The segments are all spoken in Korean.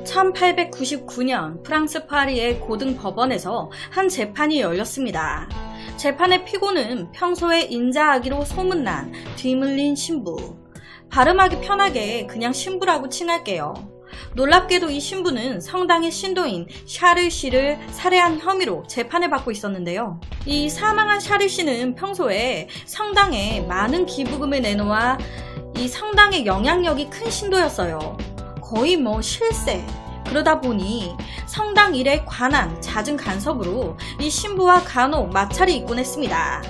1899년 프랑스 파리의 고등법원에서 한 재판이 열렸습니다. 재판의 피고는 평소에 인자하기로 소문난 뒤물린 신부. 발음하기 편하게 그냥 신부라고 칭할게요. 놀랍게도 이 신부는 성당의 신도인 샤를 씨를 살해한 혐의로 재판을 받고 있었는데요. 이 사망한 샤를 씨는 평소에 성당에 많은 기부금을 내놓아 이 성당의 영향력이 큰 신도였어요. 거의 실세. 그러다 보니 성당 일에 관한 잦은 간섭으로 이 신부와 간혹 마찰이 있곤 했습니다.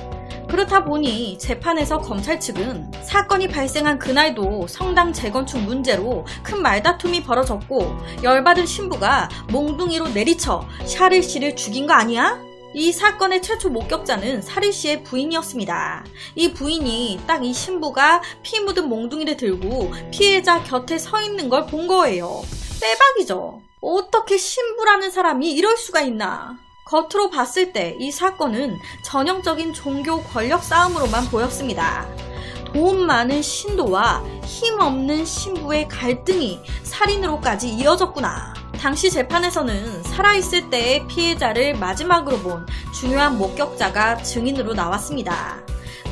그렇다 보니 재판에서 검찰 측은 사건이 발생한 그날도 성당 재건축 문제로 큰 말다툼이 벌어졌고 열받은 신부가 몽둥이로 내리쳐 샤를 씨를 죽인 거 아니야? 이 사건의 최초 목격자는 샤를 씨의 부인이었습니다. 이 부인이 딱 이 신부가 피 묻은 몽둥이를 들고 피해자 곁에 서 있는 걸 본 거예요. 빼박이죠. 어떻게 신부라는 사람이 이럴 수가 있나. 겉으로 봤을 때 이 사건은 전형적인 종교 권력 싸움으로만 보였습니다. 돈 많은 신도와 힘없는 신부의 갈등이 살인으로까지 이어졌구나. 당시 재판에서는 살아있을 때의 피해자를 마지막으로 본 중요한 목격자가 증인으로 나왔습니다.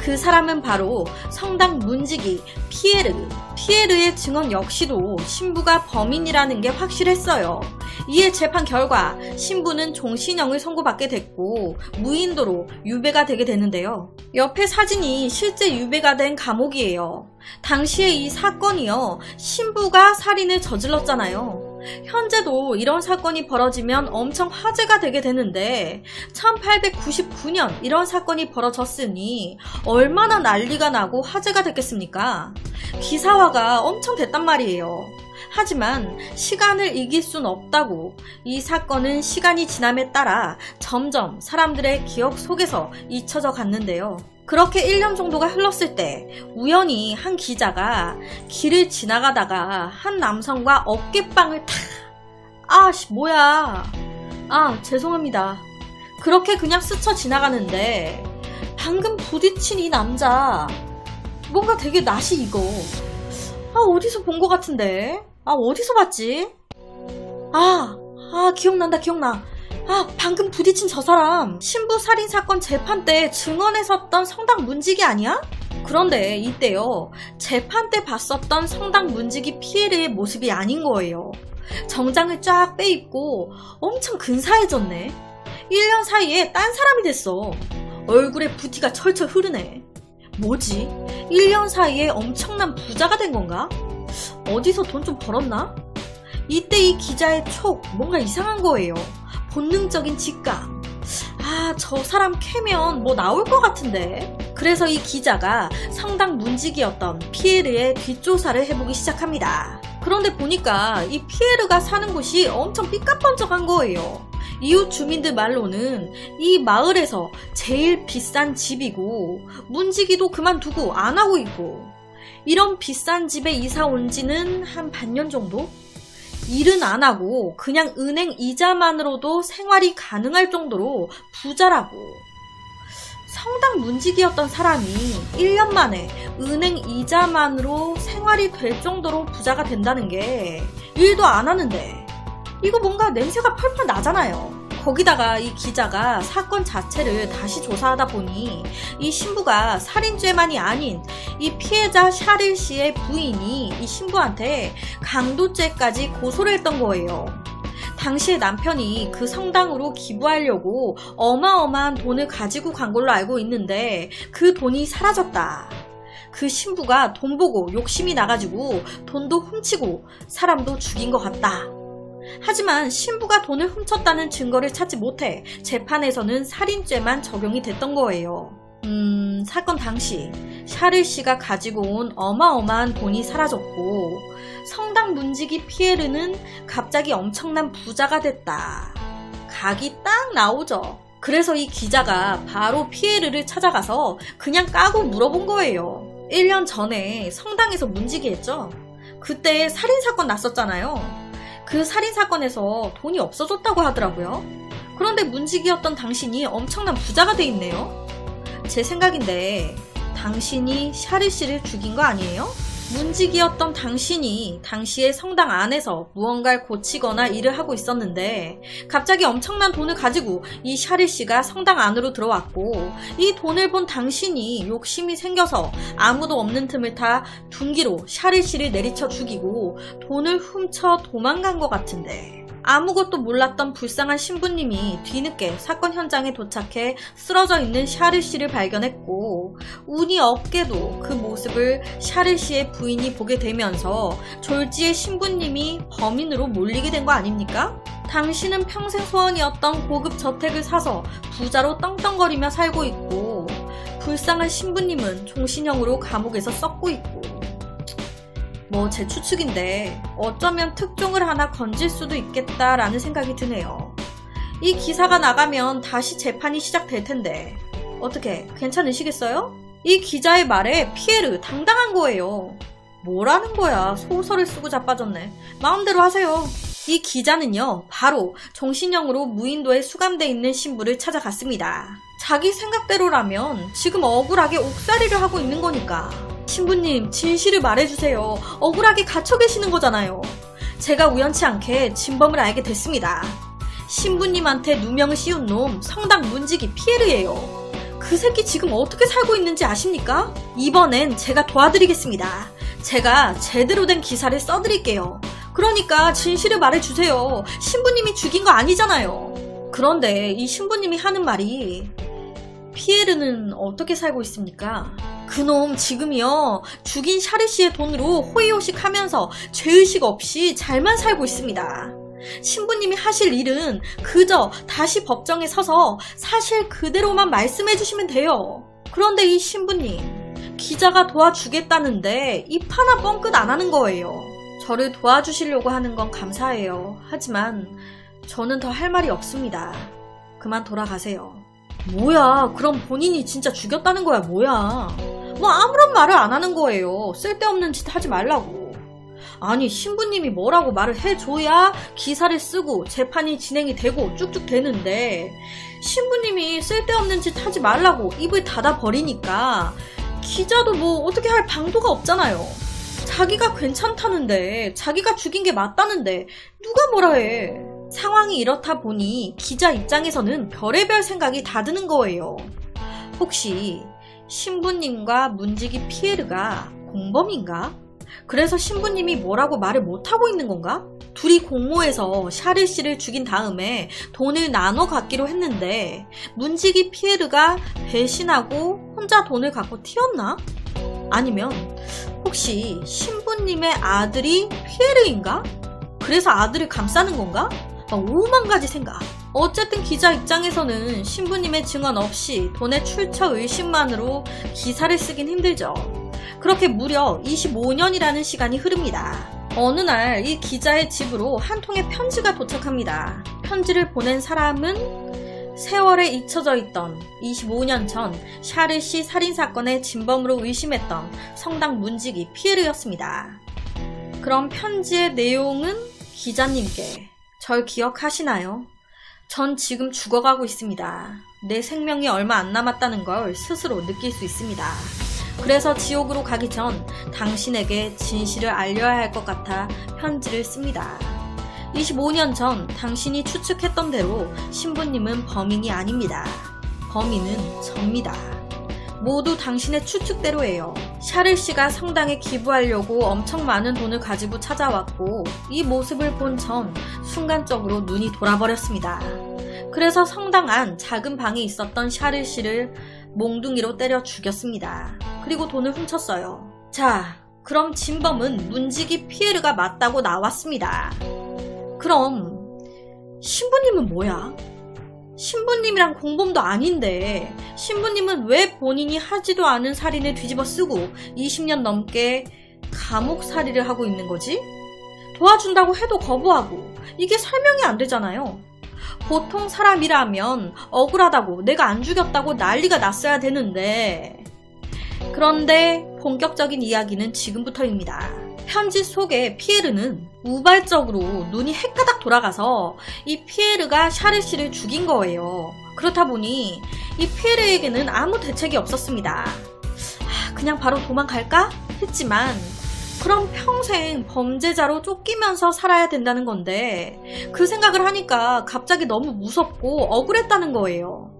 그 사람은 바로 성당 문지기 피에르. 피에르의 증언 역시도 신부가 범인이라는 게 확실했어요. 이에 재판 결과 신부는 종신형을 선고받게 됐고 무인도로 유배가 되게 되는데요. 옆에 사진이 실제 유배가 된 감옥이에요. 당시에 이 사건이요, 신부가 살인을 저질렀잖아요. 현재도 이런 사건이 벌어지면 엄청 화제가 되게 되는데 1899년 이런 사건이 벌어졌으니 얼마나 난리가 나고 화제가 됐겠습니까? 기사화가 엄청 됐단 말이에요. 하지만 시간을 이길 순 없다고 이 사건은 시간이 지남에 따라 점점 사람들의 기억 속에서 잊혀져 갔는데요. 그렇게 1년 정도가 흘렀을 때 우연히 한 기자가 길을 지나가다가 한 남성과 어깨빵을 뭐야. 죄송합니다. 그렇게 그냥 스쳐 지나가는데 방금 부딪힌 이 남자 뭔가 되게 낯이 익어. 어디서 본 것 같은데. 어디서 봤지? 기억나. 방금 부딪힌 저 사람 신부 살인 사건 재판 때 증언에 섰던 성당 문지기 아니야? 그런데 이때요, 재판 때 봤었던 성당 문지기 피에르의 모습이 아닌 거예요. 정장을 쫙 빼입고 엄청 근사해졌네. 1년 사이에 딴 사람이 됐어. 얼굴에 부티가 철철 흐르네. 뭐지? 1년 사이에 엄청난 부자가 된 건가? 어디서 돈 좀 벌었나? 이때 이 기자의 촉, 뭔가 이상한 거예요. 본능적인 직감. 저 사람 캐면 나올 것 같은데. 그래서 이 기자가 성당 문지기였던 피에르의 뒷조사를 해보기 시작합니다. 그런데 보니까 이 피에르가 사는 곳이 엄청 삐까뻔쩍한 거예요. 이웃 주민들 말로는 이 마을에서 제일 비싼 집이고 문지기도 그만두고 안 하고 있고, 이런 비싼 집에 이사 온 지는 한 반년 정도? 일은 안 하고 그냥 은행 이자만으로도 생활이 가능할 정도로 부자라고. 성당 문지기였던 사람이 1년 만에 은행 이자만으로 생활이 될 정도로 부자가 된다는 게, 일도 안 하는데 이거 뭔가 냄새가 펄펄 나잖아요. 거기다가 이 기자가 사건 자체를 다시 조사하다 보니 이 신부가 살인죄만이 아닌 이 피해자 샤를 씨의 부인이 이 신부한테 강도죄까지 고소를 했던 거예요. 당시에 남편이 그 성당으로 기부하려고 어마어마한 돈을 가지고 간 걸로 알고 있는데 그 돈이 사라졌다. 그 신부가 돈 보고 욕심이 나가지고 돈도 훔치고 사람도 죽인 것 같다. 하지만 신부가 돈을 훔쳤다는 증거를 찾지 못해 재판에서는 살인죄만 적용이 됐던 거예요. 사건 당시 샤를 씨가 가지고 온 어마어마한 돈이 사라졌고 성당 문지기 피에르는 갑자기 엄청난 부자가 됐다. 각이 딱 나오죠. 그래서 이 기자가 바로 피에르를 찾아가서 그냥 까고 물어본 거예요. 1년 전에 성당에서 문지기 했죠. 그때 살인사건 났었잖아요. 그 살인사건에서 돈이 없어졌다고 하더라고요. 그런데 문지기였던 당신이 엄청난 부자가 돼 있네요. 제 생각인데 당신이 샤를 씨를 죽인 거 아니에요? 문직이었던 당신이 당시에 성당 안에서 무언가를 고치거나 일을 하고 있었는데 갑자기 엄청난 돈을 가지고 이 샤릴 씨가 성당 안으로 들어왔고 이 돈을 본 당신이 욕심이 생겨서 아무도 없는 틈을 타 둔기로 샤릴 씨를 내리쳐 죽이고 돈을 훔쳐 도망간 것 같은데 아무것도 몰랐던 불쌍한 신부님이 뒤늦게 사건 현장에 도착해 쓰러져 있는 샤릴 씨를 발견했고 운이 없게도 그 모습을 샤릴 씨의 부인이 보게 되면서 졸지에 신부님이 범인으로 몰리게 된 거 아닙니까? 당신은 평생 소원이었던 고급 저택을 사서 부자로 떵떵거리며 살고 있고 불쌍한 신부님은 종신형으로 감옥에서 썩고 있고 뭐 제 추측인데 어쩌면 특종을 하나 건질 수도 있겠다라는 생각이 드네요. 이 기사가 나가면 다시 재판이 시작될 텐데 어떻게 괜찮으시겠어요? 이 기자의 말에 피에르 당당한 거예요. 뭐라는 거야. 소설을 쓰고 자빠졌네. 마음대로 하세요. 이 기자는요 바로 종신형으로 무인도에 수감돼 있는 신부를 찾아갔습니다. 자기 생각대로라면 지금 억울하게 옥살이를 하고 있는 거니까 신부님 진실을 말해주세요. 억울하게 갇혀 계시는 거잖아요. 제가 우연치 않게 진범을 알게 됐습니다. 신부님한테 누명을 씌운 놈 성당 문지기 피에르예요. 그 새끼 지금 어떻게 살고 있는지 아십니까? 이번엔 제가 도와드리겠습니다. 제가 제대로 된 기사를 써드릴게요. 그러니까 진실을 말해주세요. 신부님이 죽인 거 아니잖아요. 그런데 이 신부님이 하는 말이 피에르는 어떻게 살고 있습니까? 그놈 지금이요 죽인 샤르 씨의 돈으로 호의호식 하면서 죄의식 없이 잘만 살고 있습니다. 신부님이 하실 일은 그저 다시 법정에 서서 사실 그대로만 말씀해 주시면 돼요. 그런데 이 신부님 기자가 도와주겠다는데 입 하나 뻥끗 안 하는 거예요. 저를 도와주시려고 하는 건 감사해요. 하지만 저는 더 할 말이 없습니다. 그만 돌아가세요. 뭐야 그럼 본인이 진짜 죽였다는 거야 뭐야. 뭐 아무런 말을 안 하는 거예요. 쓸데없는 짓 하지 말라고. 아니 신부님이 뭐라고 말을 해줘야 기사를 쓰고 재판이 진행이 되고 쭉쭉 되는데 신부님이 쓸데없는 짓 하지 말라고 입을 닫아버리니까 기자도 뭐 어떻게 할 방도가 없잖아요. 자기가 괜찮다는데 자기가 죽인 게 맞다는데 누가 뭐라 해. 상황이 이렇다 보니 기자 입장에서는 별의별 생각이 다 드는 거예요. 혹시 신부님과 문지기 피에르가 공범인가? 그래서 신부님이 뭐라고 말을 못하고 있는 건가? 둘이 공모해서 샤를 씨를 죽인 다음에 돈을 나눠 갖기로 했는데 문지기 피에르가 배신하고 혼자 돈을 갖고 튀었나? 아니면 혹시 신부님의 아들이 피에르인가? 그래서 아들을 감싸는 건가? 오만 가지 생각. 어쨌든 기자 입장에서는 신부님의 증언 없이 돈의 출처 의심만으로 기사를 쓰긴 힘들죠. 그렇게 무려 25년이라는 시간이 흐릅니다. 어느 날 이 기자의 집으로 한 통의 편지가 도착합니다. 편지를 보낸 사람은 세월에 잊혀져 있던 25년 전 샤르 씨 살인사건의 진범으로 의심했던 성당 문지기 피에르였습니다. 그럼 편지의 내용은 기자님께 절 기억하시나요? 전 지금 죽어가고 있습니다. 내 생명이 얼마 안 남았다는 걸 스스로 느낄 수 있습니다. 그래서 지옥으로 가기 전 당신에게 진실을 알려야 할 것 같아 편지를 씁니다. 25년 전 당신이 추측했던 대로 신부님은 범인이 아닙니다. 범인은 접니다. 모두 당신의 추측대로예요. 샤를 씨가 성당에 기부하려고 엄청 많은 돈을 가지고 찾아왔고 이 모습을 본 전 순간적으로 눈이 돌아버렸습니다. 그래서 성당 안 작은 방에 있었던 샤를 씨를 몽둥이로 때려 죽였습니다. 그리고 돈을 훔쳤어요. 자, 그럼 진범은 문지기 피에르가 맞다고 나왔습니다. 그럼 신부님은 뭐야? 신부님이랑 공범도 아닌데 신부님은 왜 본인이 하지도 않은 살인을 뒤집어 쓰고 20년 넘게 감옥살이를 하고 있는 거지? 도와준다고 해도 거부하고 이게 설명이 안 되잖아요. 보통 사람이라면 억울하다고 내가 안 죽였다고 난리가 났어야 되는데 그런데 본격적인 이야기는 지금부터입니다. 편지 속의 피에르는 우발적으로 눈이 헷가닥 돌아가서 이 피에르가 샤를 씨를 죽인 거예요. 그렇다 보니 이 피에르에게는 아무 대책이 없었습니다. 그냥 바로 도망갈까? 했지만 그럼 평생 범죄자로 쫓기면서 살아야 된다는 건데 그 생각을 하니까 갑자기 너무 무섭고 억울했다는 거예요.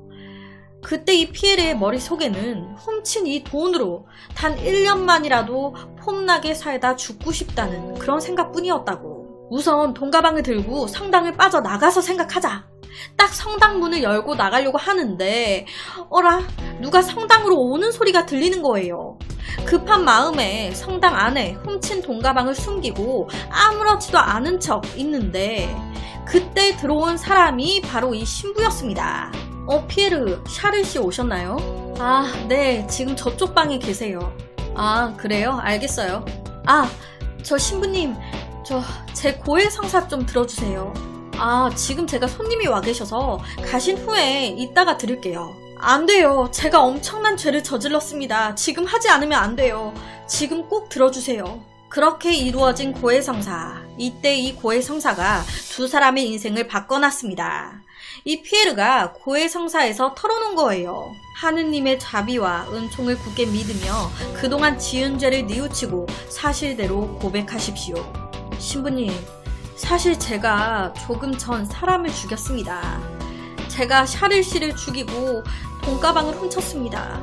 그때 이 피에르의 머릿속에는 훔친 이 돈으로 단 1년만이라도 폼나게 살다 죽고 싶다는 그런 생각뿐이었다고. 우선 돈가방을 들고 성당을 빠져나가서 생각하자. 딱 성당 문을 열고 나가려고 하는데 어라, 누가 성당으로 오는 소리가 들리는 거예요. 급한 마음에 성당 안에 훔친 돈가방을 숨기고 아무렇지도 않은 척 있는데 그때 들어온 사람이 바로 이 신부였습니다. 피에르, 샤를 씨 오셨나요? 아, 네, 지금 저쪽 방에 계세요. 아, 그래요? 알겠어요. 아, 저 신부님, 제 고해 성사 좀 들어주세요. 아, 지금 제가 손님이 와 계셔서 가신 후에 이따가 드릴게요. 안 돼요. 제가 엄청난 죄를 저질렀습니다. 지금 하지 않으면 안 돼요. 지금 꼭 들어주세요. 그렇게 이루어진 고해성사. 이때 이 고해성사가 두 사람의 인생을 바꿔놨습니다. 이 피에르가 고해성사에서 털어놓은 거예요. 하느님의 자비와 은총을 굳게 믿으며 그동안 지은 죄를 뉘우치고 사실대로 고백하십시오. 신부님, 사실 제가 조금 전 사람을 죽였습니다. 제가 샤를 씨를 죽이고 돈가방을 훔쳤습니다.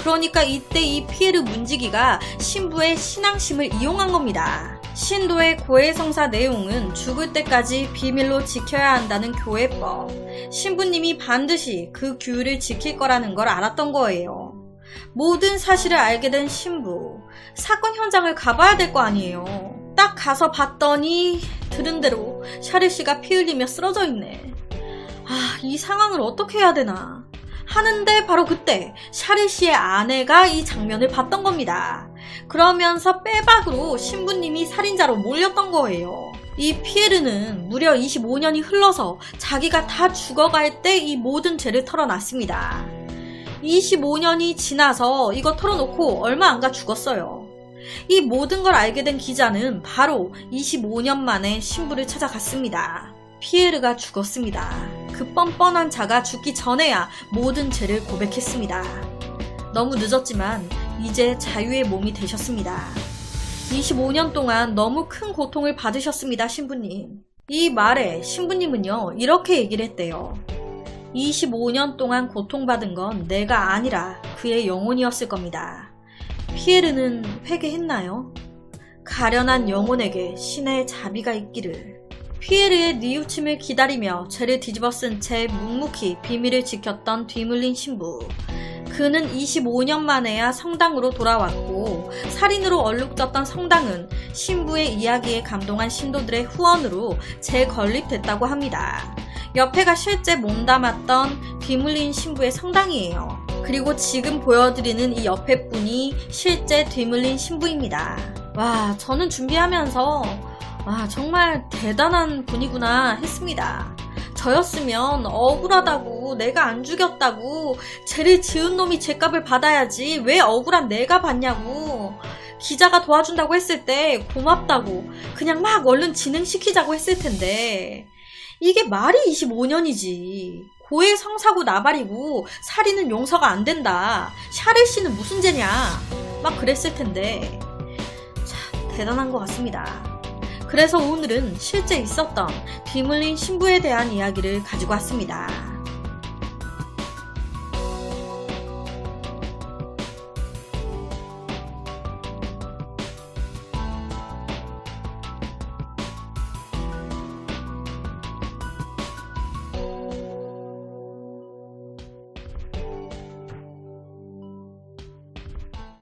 그러니까 이때 이 피에르 문지기가 신부의 신앙심을 이용한 겁니다. 신도의 고해성사 내용은 죽을 때까지 비밀로 지켜야 한다는 교회법. 신부님이 반드시 그 규율을 지킬 거라는 걸 알았던 거예요. 모든 사실을 알게 된 신부. 사건 현장을 가봐야 될 거 아니에요. 딱 가서 봤더니 들은 대로 샤를 씨가 피 흘리며 쓰러져 있네. 아, 이 상황을 어떻게 해야 되나 하는데 바로 그때 샤를 씨의 아내가 이 장면을 봤던 겁니다. 그러면서 빼박으로 신부님이 살인자로 몰렸던 거예요. 이 피에르는 무려 25년이 흘러서 자기가 다 죽어갈 때 이 모든 죄를 털어놨습니다. 25년이 지나서 이거 털어놓고 얼마 안 가 죽었어요. 이 모든 걸 알게 된 기자는 바로 25년 만에 신부를 찾아갔습니다. 피에르가 죽었습니다. 그 뻔뻔한 자가 죽기 전에야 모든 죄를 고백했습니다. 너무 늦었지만 이제 자유의 몸이 되셨습니다. 25년 동안 너무 큰 고통을 받으셨습니다, 신부님. 이 말에 신부님은요, 이렇게 얘기를 했대요. 25년 동안 고통받은 건 내가 아니라 그의 영혼이었을 겁니다. 피에르는 회개했나요? 가련한 영혼에게 신의 자비가 있기를. 피에르의 뉘우침을 기다리며 죄를 뒤집어 쓴 채 묵묵히 비밀을 지켰던 뒤물린 신부. 그는 25년 만에야 성당으로 돌아왔고 살인으로 얼룩졌던 성당은 신부의 이야기에 감동한 신도들의 후원으로 재건립됐다고 합니다. 옆에가 실제 몸담았던 뒤물린 신부의 성당이에요. 그리고 지금 보여드리는 이 옆에 분이 실제 뒤물린 신부입니다. 와, 저는 준비하면서 와, 정말 대단한 분이구나 했습니다. 저였으면 억울하다고, 내가 안 죽였다고, 죄를 지은 놈이 죄값을 받아야지 왜 억울한 내가 받냐고, 기자가 도와준다고 했을 때 고맙다고 그냥 막 얼른 진행시키자고 했을 텐데 이게 말이 25년이지. 고해 성사고 나발이고 살인은 용서가 안 된다. 샤를 씨는 무슨 죄냐. 막 그랬을 텐데 참 대단한 것 같습니다. 그래서 오늘은 실제 있었던 뒤물린 신부에 대한 이야기를 가지고 왔습니다.